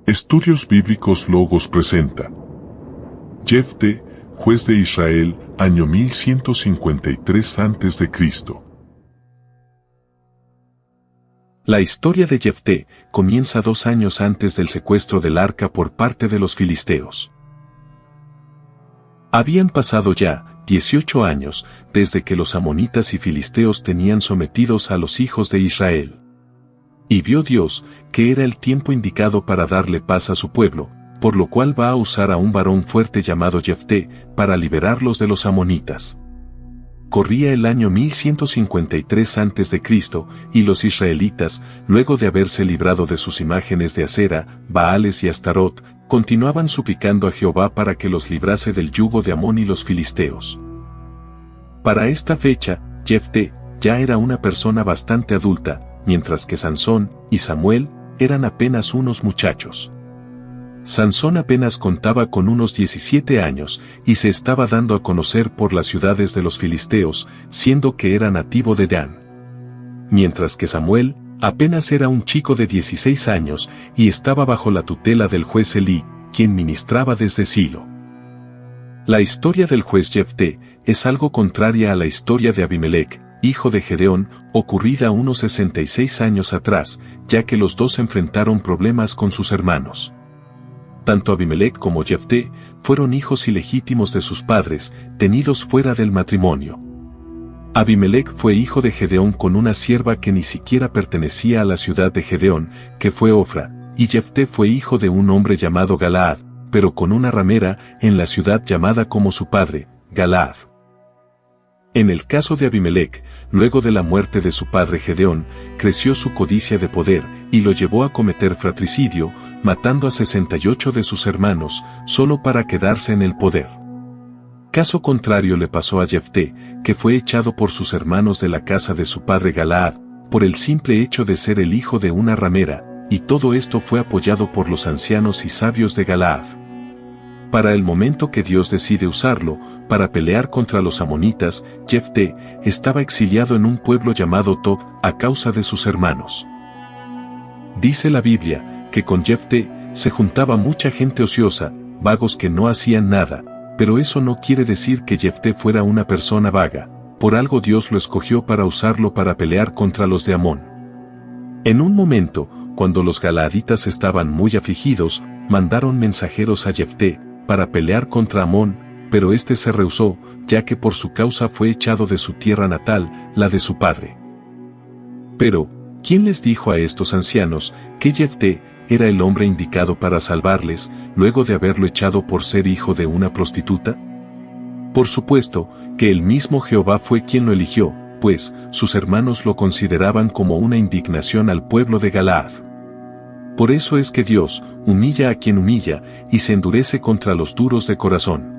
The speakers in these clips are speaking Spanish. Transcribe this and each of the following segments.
Estudios Bíblicos Logos presenta Jefté, juez de Israel, año 1153 a.C. La historia de Jefté comienza 2 años antes del secuestro del arca por parte de los filisteos. Habían pasado ya 18 años desde que los amonitas y filisteos tenían sometidos a los hijos de Israel. Y vio Dios que era el tiempo indicado para darle paz a su pueblo, por lo cual va a usar a un varón fuerte llamado Jefté para liberarlos de los amonitas. Corría el año 1153 a.C. y los israelitas, luego de haberse librado de sus imágenes de Acera, Baales y Astarot, continuaban suplicando a Jehová para que los librase del yugo de Amón y los filisteos. Para esta fecha, Jefté ya era una persona bastante adulta, mientras que Sansón y Samuel eran apenas unos muchachos. Sansón apenas contaba con unos 17 años y se estaba dando a conocer por las ciudades de los filisteos, siendo que era nativo de Dan. Mientras que Samuel apenas era un chico de 16 años y estaba bajo la tutela del juez Elí, quien ministraba desde Silo. La historia del juez Jefté es algo contraria a la historia de Abimelec, hijo de Gedeón, ocurrida unos 66 años atrás, ya que los dos enfrentaron problemas con sus hermanos. Tanto Abimelec como Jefté fueron hijos ilegítimos de sus padres, tenidos fuera del matrimonio. Abimelec fue hijo de Gedeón con una sierva que ni siquiera pertenecía a la ciudad de Gedeón, que fue Ofra, y Jefté fue hijo de un hombre llamado Galaad, pero con una ramera en la ciudad llamada como su padre, Galaad. En el caso de Abimelec, luego de la muerte de su padre Gedeón, creció su codicia de poder y lo llevó a cometer fratricidio, matando a 68 de sus hermanos, solo para quedarse en el poder. Caso contrario le pasó a Jefté, que fue echado por sus hermanos de la casa de su padre Galaad, por el simple hecho de ser el hijo de una ramera, y todo esto fue apoyado por los ancianos y sabios de Galaad. Para el momento que Dios decide usarlo, para pelear contra los amonitas, Jefté estaba exiliado en un pueblo llamado Tob, a causa de sus hermanos. Dice la Biblia, que con Jefté se juntaba mucha gente ociosa, vagos que no hacían nada, pero eso no quiere decir que Jefté fuera una persona vaga, por algo Dios lo escogió para usarlo para pelear contra los de Amón. En un momento, cuando los galaaditas estaban muy afligidos, mandaron mensajeros a Jefté, para pelear contra Amón, pero éste se rehusó, ya que por su causa fue echado de su tierra natal, la de su padre. Pero, ¿quién les dijo a estos ancianos que Jefté era el hombre indicado para salvarles, luego de haberlo echado por ser hijo de una prostituta? Por supuesto, que el mismo Jehová fue quien lo eligió, pues sus hermanos lo consideraban como una indignación al pueblo de Galaad. Por eso es que Dios humilla a quien humilla y se endurece contra los duros de corazón.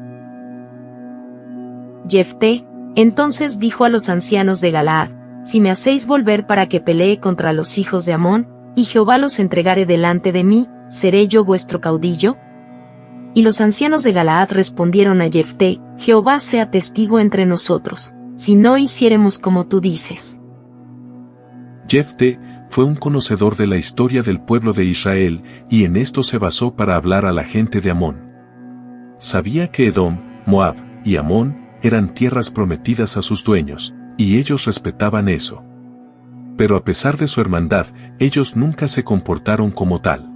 Jefté entonces dijo a los ancianos de Galaad: si me hacéis volver para que pelee contra los hijos de Amón, y Jehová los entregare delante de mí, ¿seré yo vuestro caudillo? Y los ancianos de Galaad respondieron a Jefté: Jehová sea testigo entre nosotros, si no hiciéremos como tú dices. Jefté fue un conocedor de la historia del pueblo de Israel, y en esto se basó para hablar a la gente de Amón. Sabía que Edom, Moab y Amón eran tierras prometidas a sus dueños, y ellos respetaban eso. Pero a pesar de su hermandad, ellos nunca se comportaron como tal.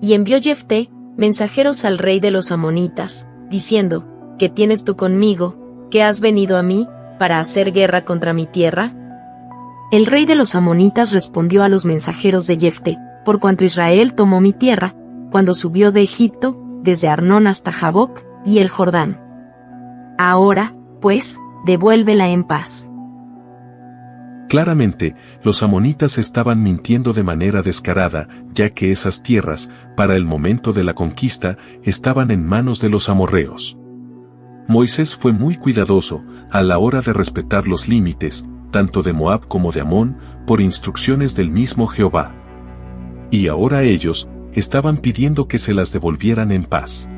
Y envió Jefté mensajeros al rey de los amonitas, diciendo: ¿qué tienes tú conmigo, que has venido a mí, para hacer guerra contra mi tierra? El rey de los amonitas respondió a los mensajeros de Jefté: por cuanto Israel tomó mi tierra, cuando subió de Egipto, desde Arnón hasta Jaboc, y el Jordán. Ahora, pues, devuélvela en paz. Claramente, los amonitas estaban mintiendo de manera descarada, ya que esas tierras, para el momento de la conquista, estaban en manos de los amorreos. Moisés fue muy cuidadoso, a la hora de respetar los límites, tanto de Moab como de Amón, por instrucciones del mismo Jehová. Y ahora ellos estaban pidiendo que se las devolvieran en paz.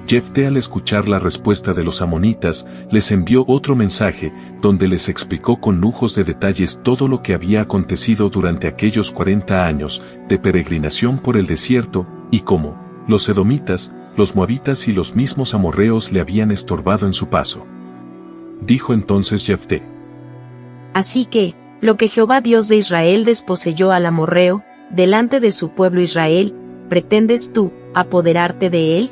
Jefté, al escuchar la respuesta de los amonitas, les envió otro mensaje, donde les explicó con lujos de detalles todo lo que había acontecido durante aquellos 40 años de peregrinación por el desierto, y cómo los edomitas, los moabitas y los mismos amorreos le habían estorbado en su paso. Dijo entonces Jefté: Así que, lo que Jehová Dios de Israel desposeyó al amorreo, delante de su pueblo Israel, ¿pretendes tú apoderarte de él?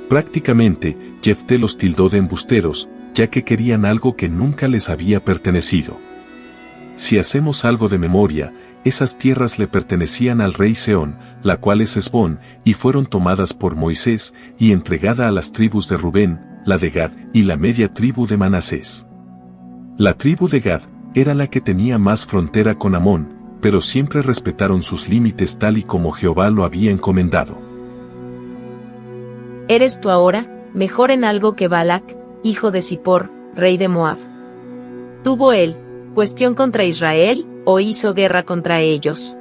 Prácticamente, Jefté los tildó de embusteros, ya que querían algo que nunca les había pertenecido. Si hacemos algo de memoria, esas tierras le pertenecían al rey Sehón, la cual es Hesbón, y fueron tomadas por Moisés, y entregada a las tribus de Rubén, la de Gad, y la media tribu de Manasés. La tribu de Gad era la que tenía más frontera con Amón, pero siempre respetaron sus límites tal y como Jehová lo había encomendado. ¿Eres tú ahora mejor en algo que Balac, hijo de Zippor, rey de Moab? ¿Tuvo él cuestión contra Israel, o hizo guerra contra ellos?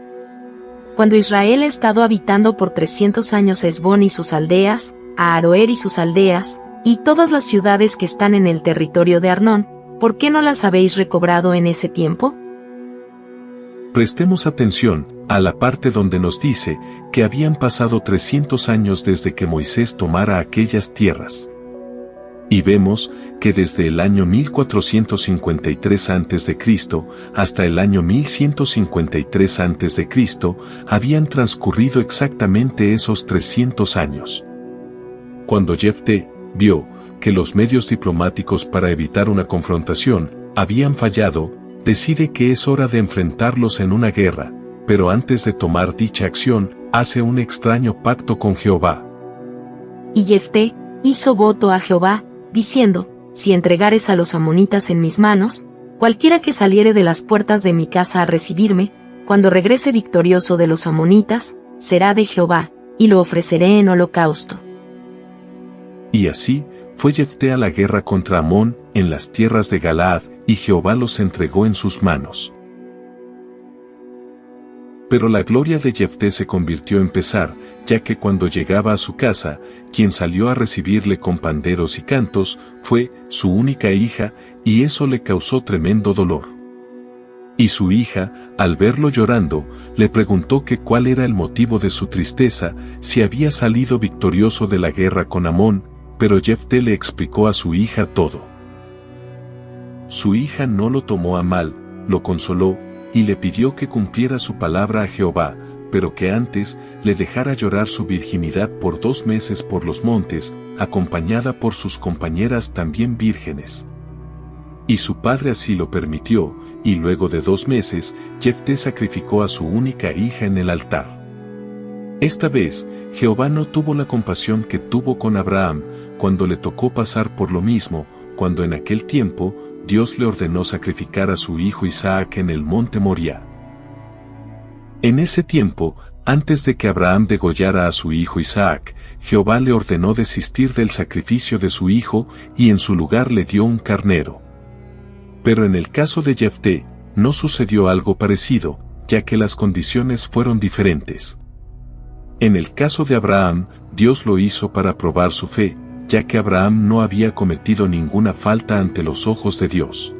Cuando Israel ha estado habitando por 300 años Hesbón y sus aldeas, a Aroer y sus aldeas, y todas las ciudades que están en el territorio de Arnón, ¿por qué no las habéis recobrado en ese tiempo? Prestemos atención a la parte donde nos dice que habían pasado 300 años desde que Moisés tomara aquellas tierras. Y vemos que desde el año 1453 a.C. hasta el año 1153 a.C. habían transcurrido exactamente esos 300 años. Cuando Jefté vio que los medios diplomáticos para evitar una confrontación habían fallado, decide que es hora de enfrentarlos en una guerra, pero antes de tomar dicha acción, hace un extraño pacto con Jehová. Y Jefté hizo voto a Jehová, diciendo: si entregares a los amonitas en mis manos, cualquiera que saliere de las puertas de mi casa a recibirme, cuando regrese victorioso de los amonitas, será de Jehová, y lo ofreceré en holocausto. Y así fue Jefté a la guerra contra Amón en las tierras de Galaad, y Jehová los entregó en sus manos. Pero la gloria de Jefté se convirtió en pesar, ya que cuando llegaba a su casa, quien salió a recibirle con panderos y cantos, fue su única hija, y eso le causó tremendo dolor. Y su hija, al verlo llorando, le preguntó que cuál era el motivo de su tristeza, si había salido victorioso de la guerra con Amón, pero Jefté le explicó a su hija todo. Su hija no lo tomó a mal, lo consoló, y le pidió que cumpliera su palabra a Jehová, pero que antes le dejara llorar su virginidad por 2 meses por los montes, acompañada por sus compañeras también vírgenes. Y su padre así lo permitió, y luego de 2 meses, Jefté sacrificó a su única hija en el altar. Esta vez, Jehová no tuvo la compasión que tuvo con Abraham, cuando le tocó pasar por lo mismo, cuando en aquel tiempo, Dios le ordenó sacrificar a su hijo Isaac en el monte Moriah. En ese tiempo, antes de que Abraham degollara a su hijo Isaac, Jehová le ordenó desistir del sacrificio de su hijo, y en su lugar le dio un carnero. Pero en el caso de Jefté, no sucedió algo parecido, ya que las condiciones fueron diferentes. En el caso de Abraham, Dios lo hizo para probar su fe, ya que Abraham no había cometido ninguna falta ante los ojos de Dios.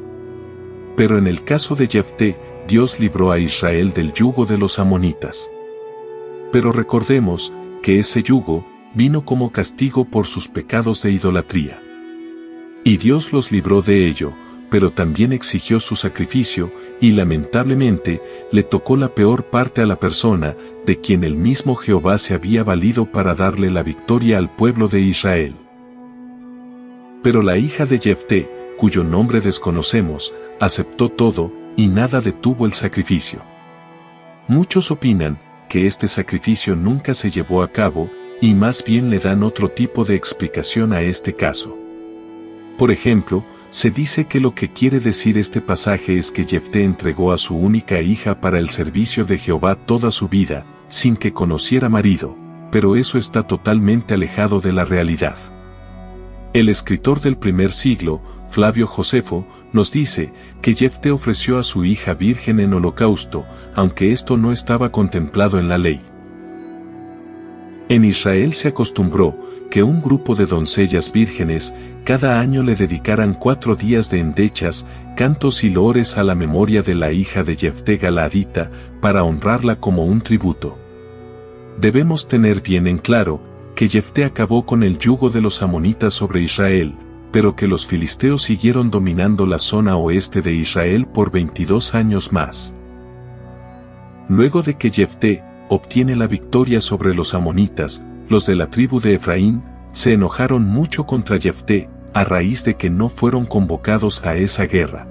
Pero en el caso de Jefté, Dios libró a Israel del yugo de los amonitas. Pero recordemos que ese yugo vino como castigo por sus pecados de idolatría. Y Dios los libró de ello, pero también exigió su sacrificio, y lamentablemente, le tocó la peor parte a la persona, de quien el mismo Jehová se había valido para darle la victoria al pueblo de Israel. Pero la hija de Jefté, cuyo nombre desconocemos, aceptó todo, y nada detuvo el sacrificio. Muchos opinan que este sacrificio nunca se llevó a cabo, y más bien le dan otro tipo de explicación a este caso. Por ejemplo, se dice que lo que quiere decir este pasaje es que Jefté entregó a su única hija para el servicio de Jehová toda su vida, sin que conociera marido, pero eso está totalmente alejado de la realidad. El escritor del primer siglo, Flavio Josefo, nos dice que Jefté ofreció a su hija virgen en holocausto, aunque esto no estaba contemplado en la ley. En Israel se acostumbró que un grupo de doncellas vírgenes cada año le dedicaran 4 días de endechas, cantos y loores a la memoria de la hija de Jefté Galaadita para honrarla como un tributo. Debemos tener bien en claro que Jefté acabó con el yugo de los amonitas sobre Israel, pero que los filisteos siguieron dominando la zona oeste de Israel por 22 años más. Luego de que Jefté obtiene la victoria sobre los amonitas, los de la tribu de Efraín se enojaron mucho contra Jefté, a raíz de que no fueron convocados a esa guerra.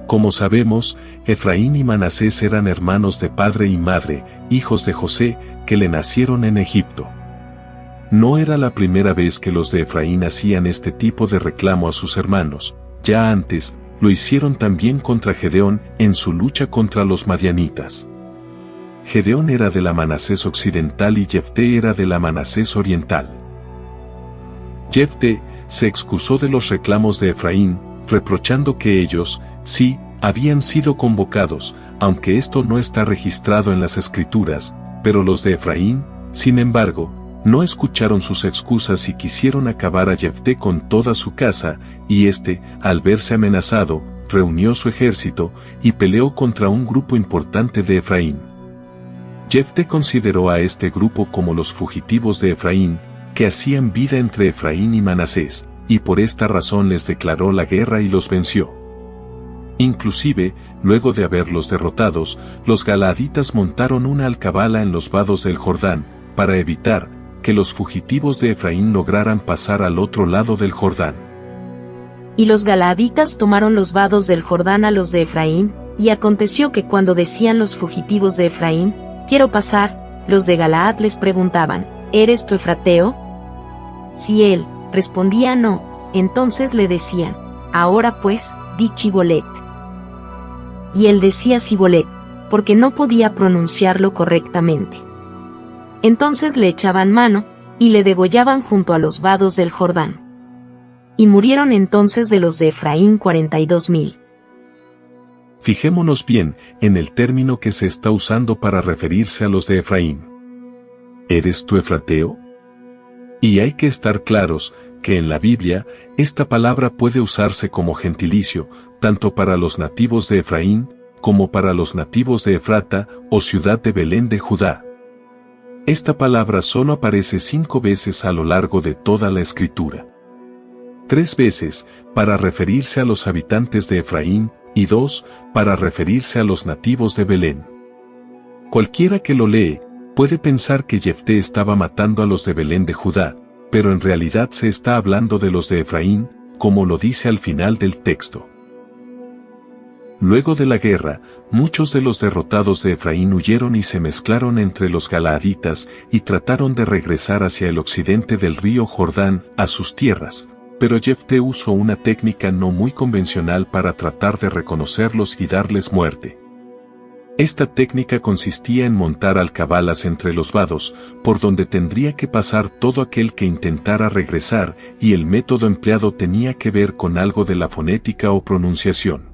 Como sabemos, Efraín y Manasés eran hermanos de padre y madre, hijos de José, que le nacieron en Egipto. No era la primera vez que los de Efraín hacían este tipo de reclamo a sus hermanos, ya antes lo hicieron también contra Gedeón en su lucha contra los madianitas. Gedeón era de la Manasés occidental y Jefté era de la Manasés oriental. Jefté se excusó de los reclamos de Efraín, reprochando que ellos, sí, habían sido convocados, aunque esto no está registrado en las Escrituras, pero los de Efraín, sin embargo, no escucharon sus excusas y quisieron acabar a Jefté con toda su casa, y éste, al verse amenazado, reunió su ejército y peleó contra un grupo importante de Efraín. Jefté consideró a este grupo como los fugitivos de Efraín, que hacían vida entre Efraín y Manasés, y por esta razón les declaró la guerra y los venció. Inclusive, luego de haberlos derrotados, los galaaditas montaron una alcabala en los vados del Jordán, para evitar que los fugitivos de Efraín lograran pasar al otro lado del Jordán. Y los galaaditas tomaron los vados del Jordán a los de Efraín, y aconteció que cuando decían los fugitivos de Efraín, quiero pasar, los de Galaad les preguntaban, ¿eres tú efrateo? Si él respondía no, entonces le decían, ahora pues, di Chibolet. Y él decía Sibolet, porque no podía pronunciarlo correctamente. Entonces le echaban mano, y le degollaban junto a los vados del Jordán. Y murieron entonces de los de Efraín 42,000. Fijémonos bien en el término que se está usando para referirse a los de Efraín. ¿Eres tú efrateo? Y hay que estar claros que en la Biblia, esta palabra puede usarse como gentilicio, tanto para los nativos de Efraín, como para los nativos de Efrata o ciudad de Belén de Judá. Esta palabra solo aparece 5 veces a lo largo de toda la Escritura. 3 veces para referirse a los habitantes de Efraín, y 2 para referirse a los nativos de Belén. Cualquiera que lo lee, puede pensar que Jefté estaba matando a los de Belén de Judá, pero en realidad se está hablando de los de Efraín, como lo dice al final del texto. Luego de la guerra, muchos de los derrotados de Efraín huyeron y se mezclaron entre los galaaditas y trataron de regresar hacia el occidente del río Jordán, a sus tierras, pero Jefté usó una técnica no muy convencional para tratar de reconocerlos y darles muerte. Esta técnica consistía en montar alcabalas entre los vados, por donde tendría que pasar todo aquel que intentara regresar, y el método empleado tenía que ver con algo de la fonética o pronunciación.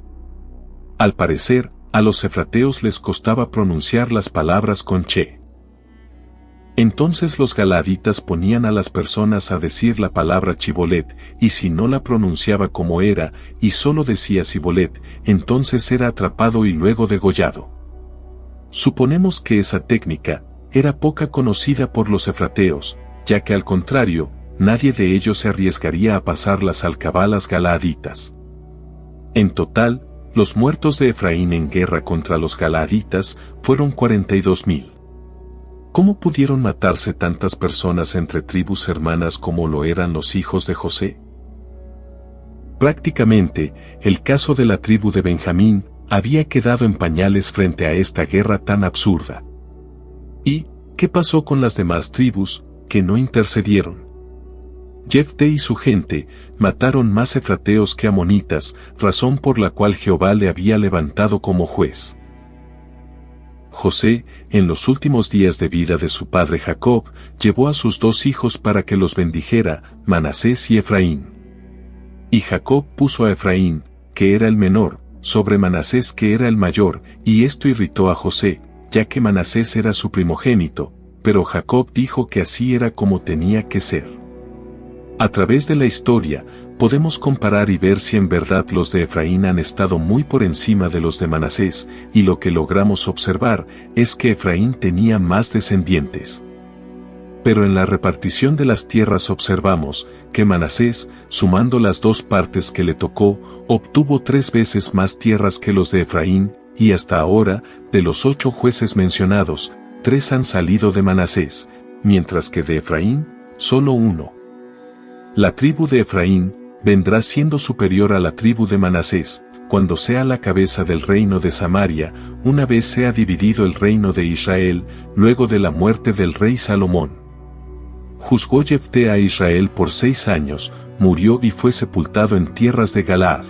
Al parecer, a los efrateos les costaba pronunciar las palabras con che. Entonces los galaaditas ponían a las personas a decir la palabra chibolet, y si no la pronunciaba como era, y solo decía sibolet, entonces era atrapado y luego degollado. Suponemos que esa técnica era poca conocida por los efrateos, ya que al contrario, nadie de ellos se arriesgaría a pasar las alcabalas galaaditas. En total, los muertos de Efraín en guerra contra los galaaditas fueron 42,000. ¿Cómo pudieron matarse tantas personas entre tribus hermanas como lo eran los hijos de José? Prácticamente, el caso de la tribu de Benjamín había quedado en pañales frente a esta guerra tan absurda. ¿Y qué pasó con las demás tribus, que no intercedieron? Jefté y su gente mataron más efrateos que amonitas, razón por la cual Jehová le había levantado como juez. José, en los últimos días de vida de su padre Jacob, llevó a sus 2 hijos para que los bendijera, Manasés y Efraín. Y Jacob puso a Efraín, que era el menor, sobre Manasés que era el mayor, y esto irritó a José, ya que Manasés era su primogénito, pero Jacob dijo que así era como tenía que ser. A través de la historia, podemos comparar y ver si en verdad los de Efraín han estado muy por encima de los de Manasés, y lo que logramos observar es que Efraín tenía más descendientes. Pero en la repartición de las tierras observamos que Manasés, sumando las dos partes que le tocó, obtuvo 3 veces más tierras que los de Efraín, y hasta ahora, de los 8 jueces mencionados, 3 han salido de Manasés, mientras que de Efraín, solo 1. La tribu de Efraín vendrá siendo superior a la tribu de Manasés, cuando sea la cabeza del reino de Samaria, una vez sea dividido el reino de Israel, luego de la muerte del rey Salomón. Juzgó Jefté a Israel por 6 años, murió y fue sepultado en tierras de Galaad.